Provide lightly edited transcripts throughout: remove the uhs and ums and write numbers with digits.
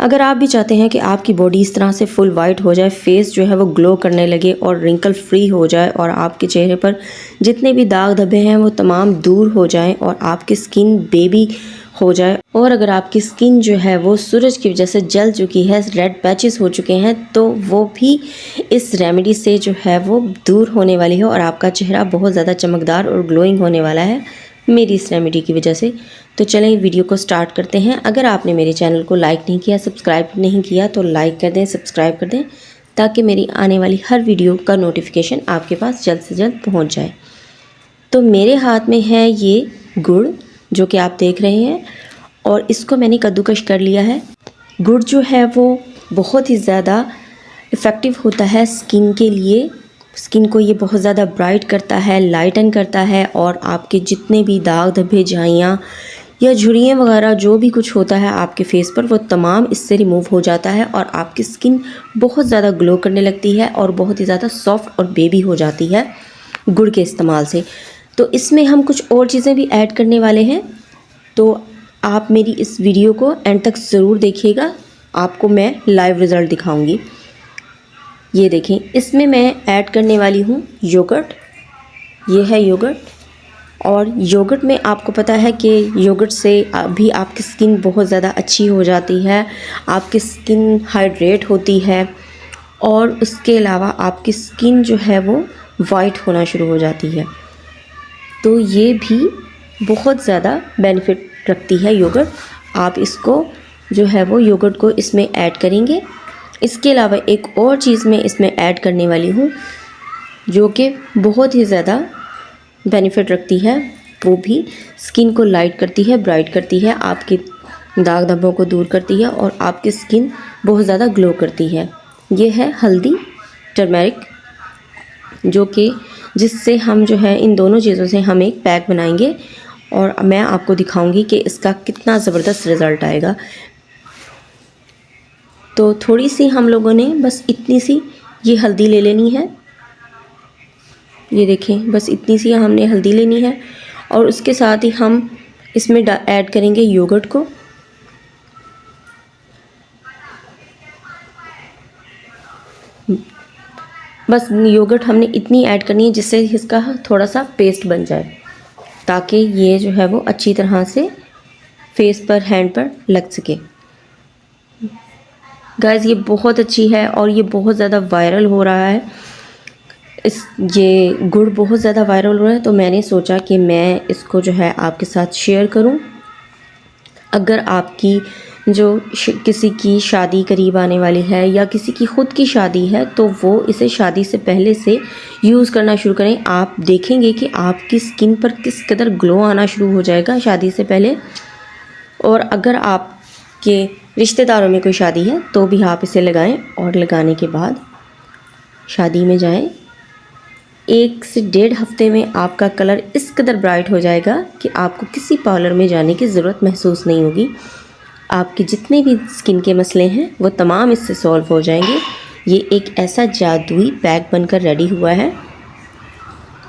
अगर आप भी चाहते हैं कि आपकी बॉडी इस तरह से फुल वाइट हो जाए, फेस जो है वो ग्लो करने लगे और रिंकल फ्री हो जाए और आपके चेहरे पर जितने भी दाग धब्बे हैं वो तमाम दूर हो जाएं और आपकी स्किन बेबी हो जाए, और अगर आपकी स्किन जो है वो सूरज की वजह से जल चुकी है, रेड पैचेस हो चुके हैं, तो वो भी इस रेमेडी से जो है वो दूर होने वाली है और आपका चेहरा बहुत ज़्यादा चमकदार और ग्लोइंग होने वाला है मेरी इस रेमेडी की वजह से। तो चलें वीडियो को स्टार्ट करते हैं। अगर आपने मेरे चैनल को लाइक नहीं किया, सब्सक्राइब नहीं किया तो लाइक कर दें, सब्सक्राइब कर दें, ताकि मेरी आने वाली हर वीडियो का नोटिफिकेशन आपके पास जल्द से जल्द पहुंच जाए। तो मेरे हाथ में है ये गुड़ जो कि आप देख रहे हैं, और इसको मैंने कद्दूकश कर लिया है। गुड़ जो है वो बहुत ही ज़्यादा इफ़ेक्टिव होता है स्किन के लिए। स्किन को ये बहुत ज़्यादा ब्राइट करता है, लाइटन करता है, और आपके जितने भी दाग धब्बे, झाइयाँ या झुर्रियाँ वगैरह जो भी कुछ होता है आपके फेस पर, वो तमाम इससे रिमूव हो जाता है और आपकी स्किन बहुत ज़्यादा ग्लो करने लगती है और बहुत ही ज़्यादा सॉफ्ट और बेबी हो जाती है गुड़ के इस्तेमाल से। तो इसमें हम कुछ और चीज़ें भी ऐड करने वाले हैं, तो आप मेरी इस वीडियो को एंड तक ज़रूर देखिएगा। आपको मैं लाइव रिज़ल्ट दिखाऊंगी। ये देखें, इसमें मैं ऐड करने वाली हूँ योगर्ट। ये है योगर्ट, और योगर्ट में आपको पता है कि योगर्ट से भी आपकी स्किन बहुत ज़्यादा अच्छी हो जाती है, आपकी स्किन हाइड्रेट होती है, और उसके अलावा आपकी स्किन जो है वो वाइट होना शुरू हो जाती है। तो ये भी बहुत ज़्यादा बेनिफिट रखती है योगर्ट। आप इसको जो है वो योगर्ट को इसमें ऐड करेंगे। इसके अलावा एक और चीज़ मैं इसमें ऐड करने वाली हूँ जो कि बहुत ही ज़्यादा बेनिफिट रखती है, वो भी स्किन को लाइट करती है, ब्राइट करती है, आपके दाग धब्बों को दूर करती है और आपकी स्किन बहुत ज़्यादा ग्लो करती है। ये है हल्दी, टर्मेरिक, जो कि जिससे हम जो है इन दोनों चीज़ों से हम एक पैक बनाएंगे और मैं आपको दिखाऊंगी कि इसका कितना ज़बरदस्त रिज़ल्ट आएगा। तो थोड़ी सी हम लोगों ने बस इतनी सी ये हल्दी ले लेनी है। ये देखें, बस इतनी सी हमने हल्दी लेनी है, और उसके साथ ही हम इसमें ऐड करेंगे योगर्ट को। बस योगर्ट हमने इतनी ऐड करनी है जिससे इसका थोड़ा सा पेस्ट बन जाए, ताकि ये जो है वो अच्छी तरह से फेस पर, हैंड पर लग सके। गाइस, ये बहुत अच्छी है और ये बहुत ज़्यादा वायरल हो रहा है। ये गुड़ बहुत ज़्यादा वायरल हो रहा है, तो मैंने सोचा कि मैं इसको जो है आपके साथ शेयर करूं। अगर आपकी जो किसी की शादी करीब आने वाली है या किसी की ख़ुद की शादी है, तो वो इसे शादी से पहले से यूज़ करना शुरू करें। आप देखेंगे कि आपकी स्किन पर किस कदर ग्लो आना शुरू हो जाएगा शादी से पहले। और अगर आपके रिश्तेदारों में कोई शादी है तो भी आप इसे लगाएं, और लगाने के बाद शादी में जाएं। 1 से 1.5 हफ्ते में आपका कलर इस कदर ब्राइट हो जाएगा कि आपको किसी पार्लर में जाने की ज़रूरत महसूस नहीं होगी। आपके जितने भी स्किन के मसले हैं वो तमाम इससे सॉल्व हो जाएंगे। ये एक ऐसा जादुई पैक बनकर रेडी हुआ है।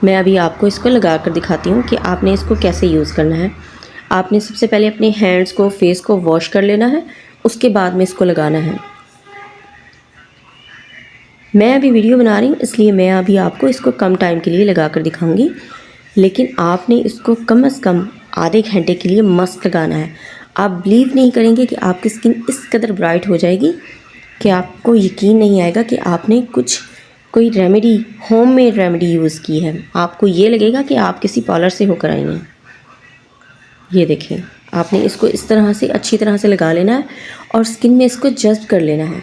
मैं अभी आपको इसको लगा कर दिखाती हूँ कि आपने इसको कैसे यूज़ करना है। आपने सबसे पहले अपने हैंड्स को, फेस को वॉश कर लेना है, उसके बाद में इसको लगाना है। मैं अभी वीडियो बना रही हूँ इसलिए मैं अभी आपको इसको कम टाइम के लिए लगा कर दिखाऊंगी, लेकिन आपने इसको कम से कम आधे घंटे के लिए मस्त लगाना है। आप बिलीव नहीं करेंगे कि आपकी स्किन इस कदर ब्राइट हो जाएगी कि आपको यकीन नहीं आएगा कि आपने कोई रेमेडी, होममेड रेमेडी यूज़ की है। आपको ये लगेगा कि आप किसी पार्लर से होकर आई हैं। ये देखें, आपने इसको इस तरह से अच्छी तरह से लगा लेना है और स्किन में इसको जस्ट कर लेना है।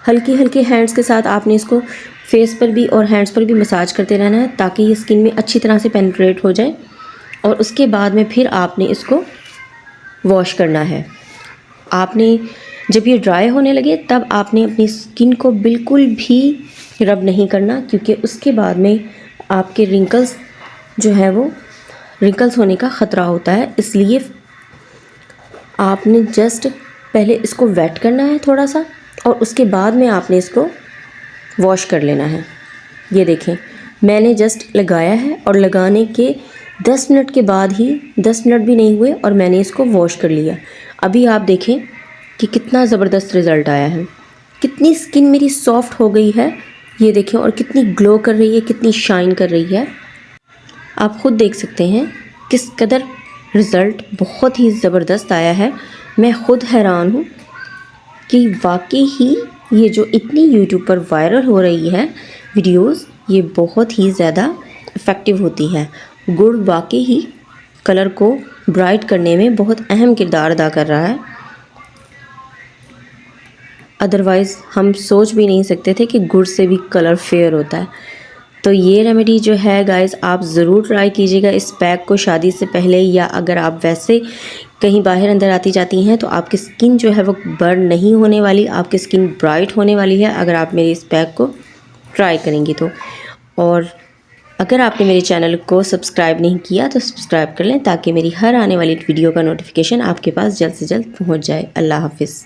हल्के हल्के हैंड्स के साथ आपने इसको फेस पर भी और हैंड्स पर भी मसाज करते रहना है, ताकि ये स्किन में अच्छी तरह से पेनिट्रेट हो जाए। और उसके बाद में फिर आपने इसको वॉश करना है। आपने जब ये ड्राई होने लगे तब आपने अपनी स्किन को बिल्कुल भी रब नहीं करना, क्योंकि उसके बाद में आपके रिंकल्स जो है वो रिंकल्स होने का ख़तरा होता है। इसलिए आपने जस्ट पहले इसको वेट करना है थोड़ा सा, और उसके बाद में आपने इसको वॉश कर लेना है। ये देखें, मैंने जस्ट लगाया है और लगाने के 10 मिनट के बाद ही, 10 मिनट भी नहीं हुए और मैंने इसको वॉश कर लिया। अभी आप देखें कि कितना ज़बरदस्त रिज़ल्ट आया है। कितनी स्किन मेरी सॉफ्ट हो गई है, ये देखें, और कितनी ग्लो कर रही है, कितनी शाइन कर रही है। आप ख़ुद देख सकते हैं किस कदर रिज़ल्ट बहुत ही ज़बरदस्त आया है। मैं ख़ुद हैरान हूँ कि वाकई ही ये जो इतनी यूट्यूब पर वायरल हो रही है वीडियोस, ये बहुत ही ज़्यादा इफ़ेक्टिव होती है। गुड़ वाकई ही कलर को ब्राइट करने में बहुत अहम किरदार अदा कर रहा है। अदरवाइज़ हम सोच भी नहीं सकते थे कि गुड़ से भी कलर फेयर होता है। तो ये रेमेडी जो है गाइस, आप ज़रूर ट्राई कीजिएगा इस पैक को शादी से पहले, या अगर आप वैसे कहीं बाहर अंदर आती जाती हैं तो आपकी स्किन जो है वो बर्न नहीं होने वाली, आपकी स्किन ब्राइट होने वाली है अगर आप मेरे इस पैक को ट्राई करेंगी तो। और अगर आपने मेरे चैनल को सब्सक्राइब नहीं किया तो सब्सक्राइब कर लें ताकि मेरी हर आने वाली वीडियो का नोटिफिकेशन आपके पास जल्द से जल्द पहुँच जाए। अल्लाह हाफिज़।